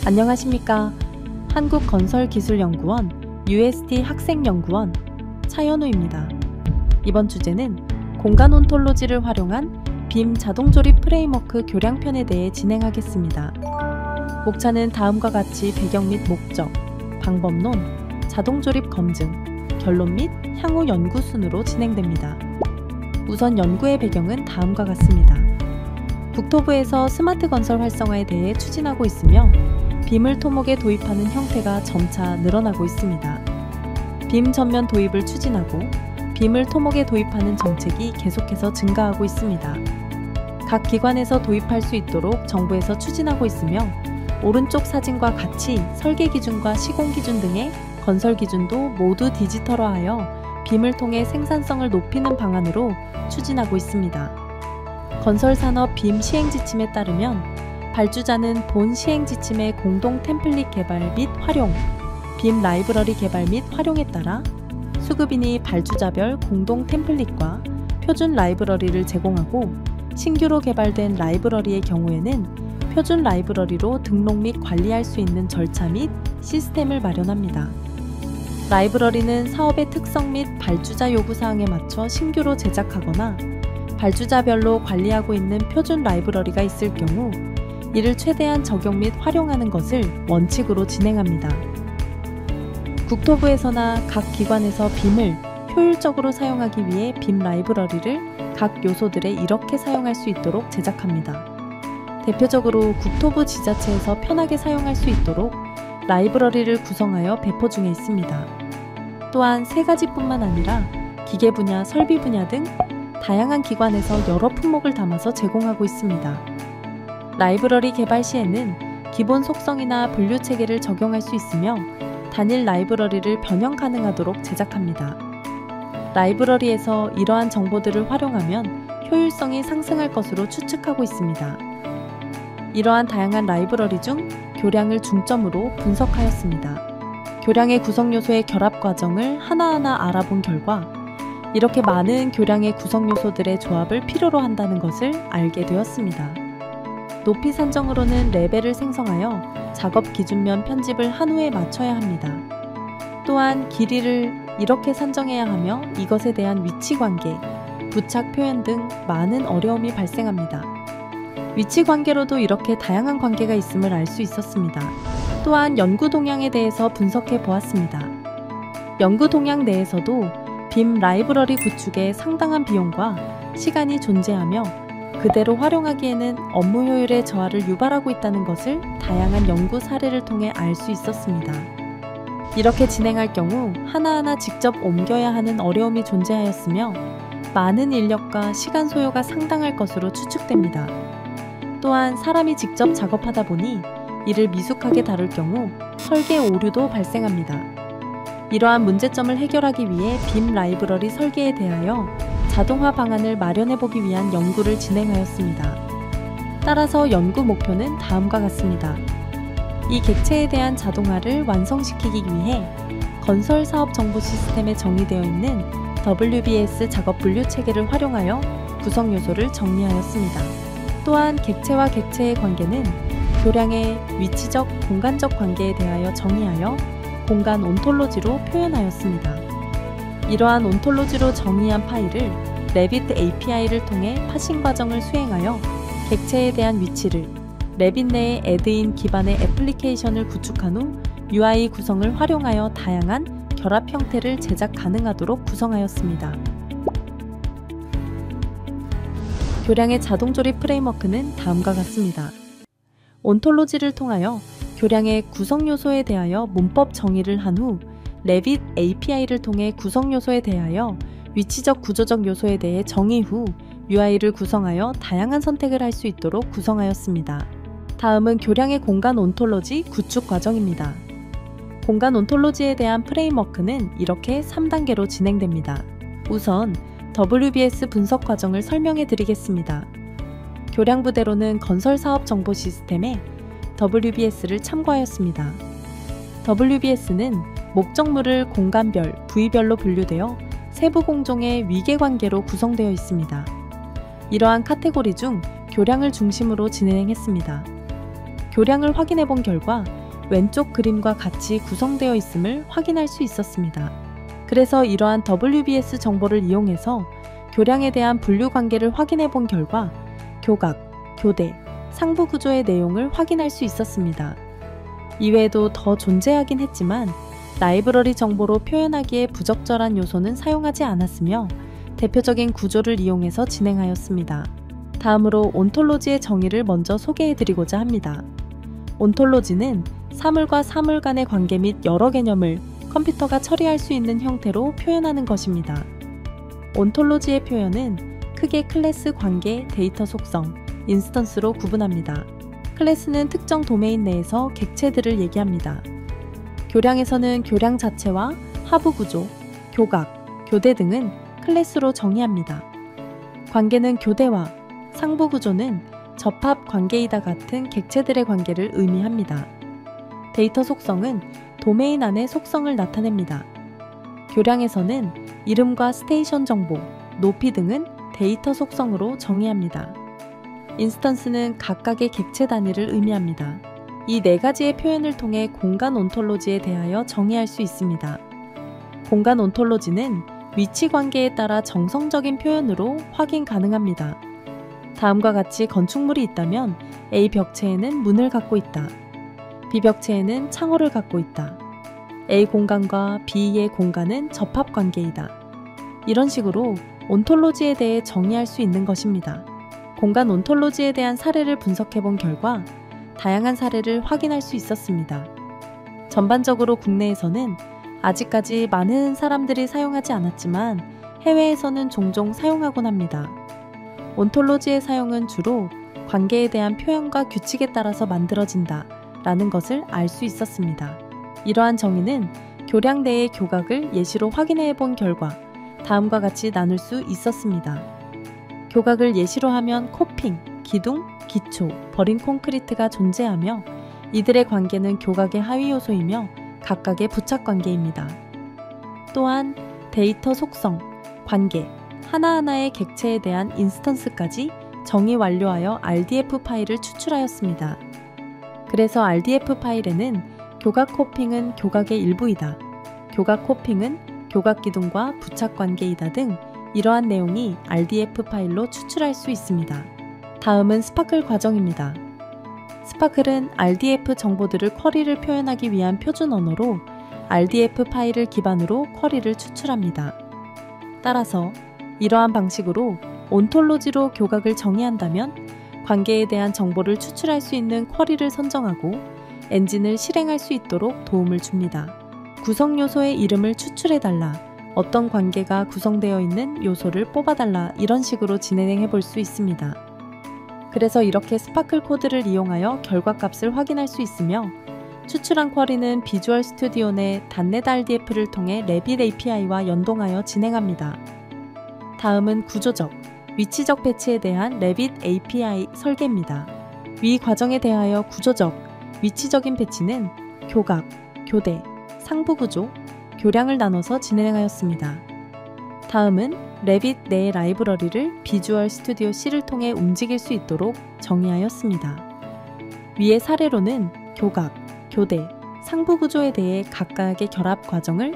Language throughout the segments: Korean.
안녕하십니까. 한국건설기술연구원 UST 학생연구원 차연우입니다. 이번 주제는 공간 온톨로지를 활용한 빔 자동조립 프레임워크 교량편에 대해 진행하겠습니다. 목차는 다음과 같이 배경 및 목적, 방법론, 자동조립 검증, 결론 및 향후 연구 순으로 진행됩니다. 우선 연구의 배경은 다음과 같습니다. 국토부에서 스마트 건설 활성화에 대해 추진하고 있으며 빔을 토목에 도입하는 형태가 점차 늘어나고 있습니다. 빔 전면 도입을 추진하고 빔을 토목에 도입하는 정책이 계속해서 증가하고 있습니다. 각 기관에서 도입할 수 있도록 정부에서 추진하고 있으며 오른쪽 사진과 같이 설계 기준과 시공 기준 등의 건설 기준도 모두 디지털화하여 빔을 통해 생산성을 높이는 방안으로 추진하고 있습니다. 건설산업 빔 시행지침에 따르면 발주자는 본 시행지침의 공동 템플릿 개발 및 활용, 빔 라이브러리 개발 및 활용에 따라 수급인이 발주자별 공동 템플릿과 표준 라이브러리를 제공하고 신규로 개발된 라이브러리의 경우에는 표준 라이브러리로 등록 및 관리할 수 있는 절차 및 시스템을 마련합니다. 라이브러리는 사업의 특성 및 발주자 요구사항에 맞춰 신규로 제작하거나 발주자별로 관리하고 있는 표준 라이브러리가 있을 경우 이를 최대한 적용 및 활용하는 것을 원칙으로 진행합니다. 국토부에서나 각 기관에서 빔을 효율적으로 사용하기 위해 빔 라이브러리를 각 요소들에 이렇게 사용할 수 있도록 제작합니다. 대표적으로 국토부 지자체에서 편하게 사용할 수 있도록 라이브러리를 구성하여 배포 중에 있습니다. 또한 세 가지뿐만 아니라 기계 분야, 설비 분야 등 다양한 기관에서 여러 품목을 담아서 제공하고 있습니다. 라이브러리 개발 시에는 기본 속성이나 분류 체계를 적용할 수 있으며 단일 라이브러리를 변형 가능하도록 제작합니다. 라이브러리에서 이러한 정보들을 활용하면 효율성이 상승할 것으로 추측하고 있습니다. 이러한 다양한 라이브러리 중 교량을 중점으로 분석하였습니다. 교량의 구성 요소의 결합 과정을 하나하나 알아본 결과 이렇게 많은 교량의 구성 요소들의 조합을 필요로 한다는 것을 알게 되었습니다. 높이 산정으로는 레벨을 생성하여 작업 기준면 편집을 한 후에 맞춰야 합니다. 또한 길이를 이렇게 산정해야 하며 이것에 대한 위치 관계, 부착 표현 등 많은 어려움이 발생합니다. 위치 관계로도 이렇게 다양한 관계가 있음을 알 수 있었습니다. 또한 연구 동향에 대해서 분석해 보았습니다. 연구 동향 내에서도 빔 라이브러리 구축에 상당한 비용과 시간이 존재하며 그대로 활용하기에는 업무 효율의 저하를 유발하고 있다는 것을 다양한 연구 사례를 통해 알 수 있었습니다. 이렇게 진행할 경우 하나하나 직접 옮겨야 하는 어려움이 존재하였으며 많은 인력과 시간 소요가 상당할 것으로 추측됩니다. 또한 사람이 직접 작업하다 보니 이를 미숙하게 다룰 경우 설계 오류도 발생합니다. 이러한 문제점을 해결하기 위해 빔 라이브러리 설계에 대하여 자동화 방안을 마련해보기 위한 연구를 진행하였습니다. 따라서 연구 목표는 다음과 같습니다. 이 객체에 대한 자동화를 완성시키기 위해 건설 사업 정보 시스템에 정의되어 있는 WBS 작업 분류 체계를 활용하여 구성 요소를 정리하였습니다. 또한 객체와 객체의 관계는 교량의 위치적, 공간적 관계에 대하여 정의하여 공간 온톨로지로 표현하였습니다. 이러한 온톨로지로 정의한 파일을 레빗 API를 통해 파싱 과정을 수행하여 객체에 대한 위치를 레빗 내에 애드인 기반의 애플리케이션을 구축한 후 UI 구성을 활용하여 다양한 결합 형태를 제작 가능하도록 구성하였습니다. 교량의 자동조립 프레임워크는 다음과 같습니다. 온톨로지를 통하여 교량의 구성 요소에 대하여 문법 정의를 한 후 레빗 API를 통해 구성 요소에 대하여 위치적 구조적 요소에 대해 정의 후 UI를 구성하여 다양한 선택을 할 수 있도록 구성하였습니다. 다음은 교량의 공간 온톨로지 구축 과정입니다. 공간 온톨로지에 대한 프레임워크는 이렇게 3단계로 진행됩니다. 우선 WBS 분석 과정을 설명해 드리겠습니다. 교량 부대로는 건설 사업 정보 시스템에 WBS를 참고하였습니다. WBS는 목적물을 공간별, 부위별로 분류되어 세부 공종의 위계관계로 구성되어 있습니다. 이러한 카테고리 중 교량을 중심으로 진행했습니다. 교량을 확인해 본 결과 왼쪽 그림과 같이 구성되어 있음을 확인할 수 있었습니다. 그래서 이러한 WBS 정보를 이용해서 교량에 대한 분류 관계를 확인해 본 결과 교각, 교대, 상부 구조의 내용을 확인할 수 있었습니다. 이외에도 더 존재하긴 했지만 라이브러리 정보로 표현하기에 부적절한 요소는 사용하지 않았으며 대표적인 구조를 이용해서 진행하였습니다. 다음으로 온톨로지의 정의를 먼저 소개해드리고자 합니다. 온톨로지는 사물과 사물 간의 관계 및 여러 개념을 컴퓨터가 처리할 수 있는 형태로 표현하는 것입니다. 온톨로지의 표현은 크게 클래스 관계, 데이터 속성, 인스턴스로 구분합니다. 클래스는 특정 도메인 내에서 객체들을 얘기합니다. 교량에서는 교량 자체와 하부 구조, 교각, 교대 등은 클래스로 정의합니다. 관계는 교대와 상부 구조는 접합 관계이다 같은 객체들의 관계를 의미합니다. 데이터 속성은 도메인 안의 속성을 나타냅니다. 교량에서는 이름과 스테이션 정보, 높이 등은 데이터 속성으로 정의합니다. 인스턴스는 각각의 객체 단위를 의미합니다. 이 네 가지의 표현을 통해 공간 온톨로지에 대하여 정의할 수 있습니다. 공간 온톨로지는 위치 관계에 따라 정성적인 표현으로 확인 가능합니다. 다음과 같이 건축물이 있다면 A 벽체에는 문을 갖고 있다. B 벽체에는 창호를 갖고 있다. A 공간과 B의 공간은 접합 관계이다. 이런 식으로 온톨로지에 대해 정의할 수 있는 것입니다. 공간 온톨로지에 대한 사례를 분석해 본 결과 다양한 사례를 확인할 수 있었습니다. 전반적으로 국내에서는 아직까지 많은 사람들이 사용하지 않았지만 해외에서는 종종 사용하곤 합니다. 온톨로지의 사용은 주로 관계에 대한 표현과 규칙에 따라서 만들어진다 라는 것을 알 수 있었습니다. 이러한 정의는 교량 내의 교각을 예시로 확인해 본 결과 다음과 같이 나눌 수 있었습니다. 교각을 예시로 하면 코핑, 기둥, 기초, 버린 콘크리트가 존재하며 이들의 관계는 교각의 하위 요소이며 각각의 부착 관계입니다. 또한 데이터 속성, 관계, 하나하나의 객체에 대한 인스턴스까지 정의 완료하여 RDF 파일을 추출하였습니다. 그래서 RDF 파일에는 교각 코핑은 교각의 일부이다. 교각 코핑은 교각 기둥과 부착 관계이다 등 이러한 내용이 RDF 파일로 추출할 수 있습니다. 다음은 스파클 과정입니다. 스파클은 RDF 정보들을 쿼리를 표현하기 위한 표준 언어로 RDF 파일을 기반으로 쿼리를 추출합니다. 따라서 이러한 방식으로 온톨로지로 교각을 정의한다면 관계에 대한 정보를 추출할 수 있는 쿼리를 선정하고 엔진을 실행할 수 있도록 도움을 줍니다. 구성 요소의 이름을 추출해달라, 어떤 관계가 구성되어 있는 요소를 뽑아달라 이런 식으로 진행해 볼 수 있습니다. 그래서 이렇게 스파클 코드를 이용하여 결과값을 확인할 수 있으며 추출한 쿼리는 비주얼 스튜디오 내 단넷 RDF를 통해 레빗 API와 연동하여 진행합니다. 다음은 구조적, 위치적 배치에 대한 레빗 API 설계입니다. 위 과정에 대하여 구조적, 위치적인 배치는 교각, 교대, 상부 구조, 교량을 나눠서 진행하였습니다. 다음은 레빗 내 라이브러리를 비주얼 스튜디오 C를 통해 움직일 수 있도록 정의하였습니다. 위의 사례로는 교각, 교대, 상부 구조에 대해 각각의 결합 과정을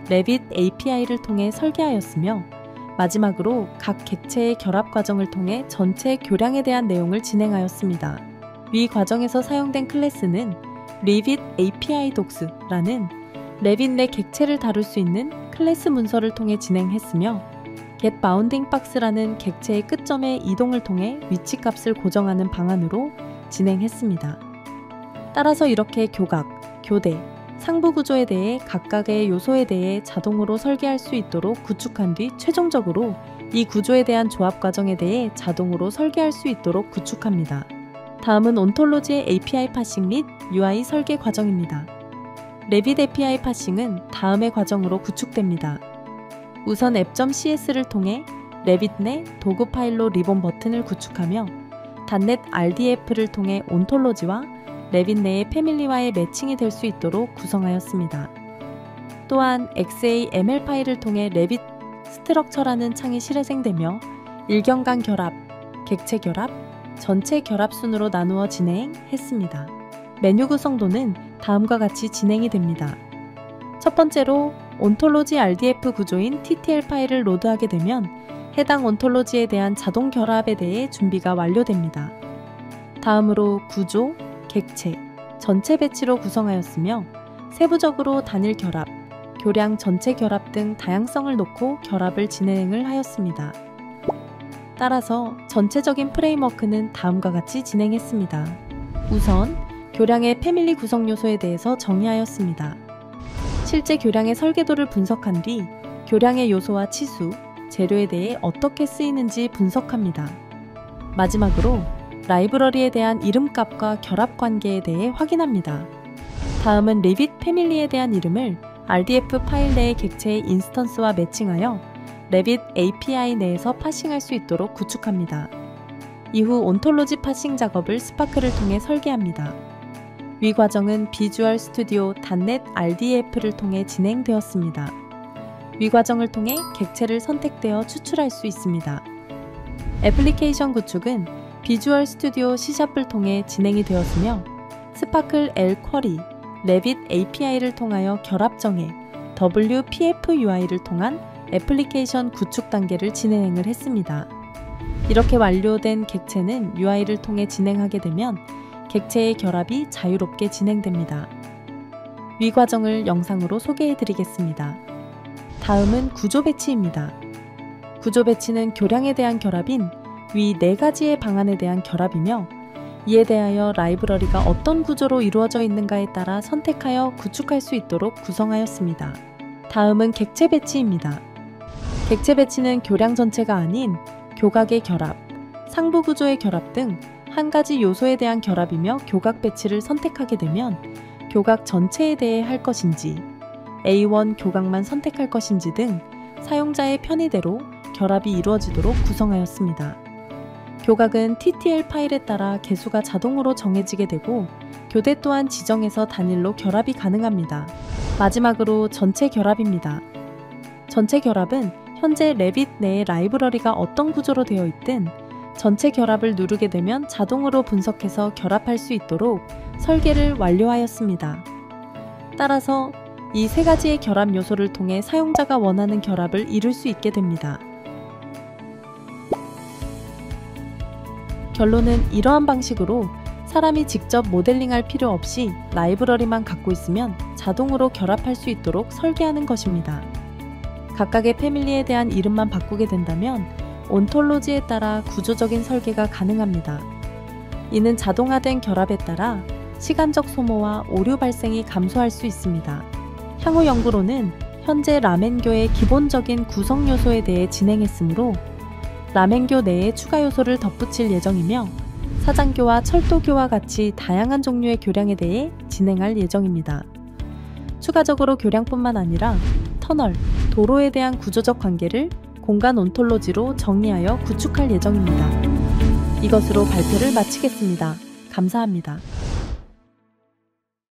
레빗 API를 통해 설계하였으며 마지막으로 각 객체의 결합 과정을 통해 전체 교량에 대한 내용을 진행하였습니다. 위 과정에서 사용된 클래스는 레빗 API Docs라는 레빗 내 객체를 다룰 수 있는 클래스 문서를 통해 진행했으며 getBoundingBox라는 객체의 끝점의 이동을 통해 위치값을 고정하는 방안으로 진행했습니다. 따라서 이렇게 교각, 교대, 상부 구조에 대해 각각의 요소에 대해 자동으로 설계할 수 있도록 구축한 뒤 최종적으로 이 구조에 대한 조합 과정에 대해 자동으로 설계할 수 있도록 구축합니다. 다음은 온톨로지의 API 파싱 및 UI 설계 과정입니다. 레빗 API 파싱은 다음의 과정으로 구축됩니다. 우선 app.cs를 통해 레빗 내 도구 파일로 리본 버튼을 구축하며 단넷 RDF를 통해 온톨로지와 레빗 내의 패밀리와의 매칭이 될 수 있도록 구성하였습니다. 또한 XAML 파일을 통해 레빗 스트럭처라는 창이 실행되며 일경간 결합, 객체 결합, 전체 결합 순으로 나누어 진행했습니다. 메뉴 구성도는 다음과 같이 진행이 됩니다. 첫 번째로 온톨로지 RDF 구조인 TTL 파일을 로드하게 되면 해당 온톨로지에 대한 자동 결합에 대해 준비가 완료됩니다. 다음으로 구조, 객체, 전체 배치로 구성하였으며 세부적으로 단일 결합, 교량 전체 결합 등 다양성을 놓고 결합을 진행을 하였습니다. 따라서 전체적인 프레임워크는 다음과 같이 진행했습니다. 우선 교량의 패밀리 구성 요소에 대해서 정의하였습니다. 실제 교량의 설계도를 분석한 뒤 교량의 요소와 치수, 재료에 대해 어떻게 쓰이는지 분석합니다. 마지막으로 라이브러리에 대한 이름값과 결합 관계에 대해 확인합니다. 다음은 레빗 패밀리에 대한 이름을 RDF 파일 내의 객체의 인스턴스와 매칭하여 레빗 API 내에서 파싱할 수 있도록 구축합니다. 이후 온톨로지 파싱 작업을 스파크를 통해 설계합니다. 위 과정은 비주얼 스튜디오 .NET RDF를 통해 진행되었습니다. 위 과정을 통해 객체를 선택되어 추출할 수 있습니다. 애플리케이션 구축은 비주얼 스튜디오 C샵을 통해 진행이 되었으며 스파클 L 쿼리, 레빗 API를 통하여 결합 정해, WPF-UI를 통한 애플리케이션 구축 단계를 진행을 했습니다. 이렇게 완료된 객체는 UI를 통해 진행하게 되면 객체의 결합이 자유롭게 진행됩니다. 위 과정을 영상으로 소개해 드리겠습니다. 다음은 구조 배치입니다. 구조 배치는 교량에 대한 결합인 위 4가지의 방안에 대한 결합이며 이에 대하여 라이브러리가 어떤 구조로 이루어져 있는가에 따라 선택하여 구축할 수 있도록 구성하였습니다. 다음은 객체 배치입니다. 객체 배치는 교량 전체가 아닌 교각의 결합, 상부 구조의 결합 등 한 가지 요소에 대한 결합이며 교각 배치를 선택하게 되면 교각 전체에 대해 할 것인지, A1 교각만 선택할 것인지 등 사용자의 편의대로 결합이 이루어지도록 구성하였습니다. 교각은 TTL 파일에 따라 개수가 자동으로 정해지게 되고 교대 또한 지정해서 단일로 결합이 가능합니다. 마지막으로 전체 결합입니다. 전체 결합은 현재 레빗 내에 라이브러리가 어떤 구조로 되어 있든 전체 결합을 누르게 되면 자동으로 분석해서 결합할 수 있도록 설계를 완료하였습니다. 따라서 이 3가지의 결합 요소를 통해 사용자가 원하는 결합을 이룰 수 있게 됩니다. 결론은 이러한 방식으로 사람이 직접 모델링할 필요 없이 라이브러리만 갖고 있으면 자동으로 결합할 수 있도록 설계하는 것입니다. 각각의 패밀리에 대한 이름만 바꾸게 된다면 온톨로지에 따라 구조적인 설계가 가능합니다. 이는 자동화된 결합에 따라 시간적 소모와 오류 발생이 감소할 수 있습니다. 향후 연구로는 현재 라멘교의 기본적인 구성 요소에 대해 진행했으므로 라멘교 내에 추가 요소를 덧붙일 예정이며 사장교와 철도교와 같이 다양한 종류의 교량에 대해 진행할 예정입니다. 추가적으로 교량뿐만 아니라 터널, 도로에 대한 구조적 관계를 공간 온톨로지로 정리하여 구축할 예정입니다. 이것으로 발표를 마치겠습니다. 감사합니다.